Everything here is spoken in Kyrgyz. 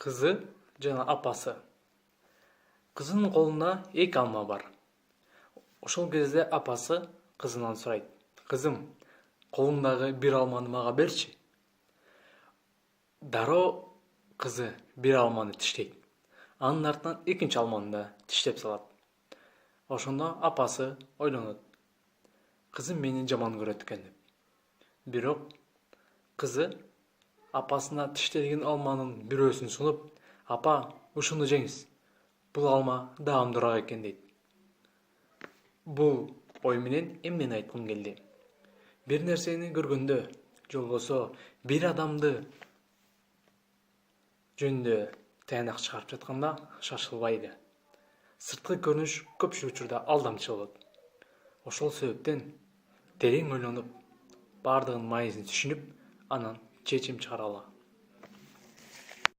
Кызы жана апасы. Кызынын колунда 2 алма бар. Ошол кезде апасы кызынан сурайт: "Кызым, колуңдагы бир алманы мага берчи". Дароо кызы бир алманы тиштейт. Анын артынан 2 алманы да тиштеп салат. Ошондо апасы ойлонот: "Кызым мени жаман көрөт экен" деп. Бирок кызы апасына тиштелген алманын бирөөсүн сунуп: "Апа, ушуну жеңиз. Бул алма даамдуураак экен" дейт. Бул ой менен эмнени айткым келди? Бир нерсени көргөндө, же болбосо бир адамды жөнүндө таянак чыгарып жатканда шашылбайды. Сырткы көрүнүш көпчүлүк учурда алдамчы болот. Ошол себептен терең ойлонуп, бардыгынын маанисин түшүнүп, анан чечим чыгаралы.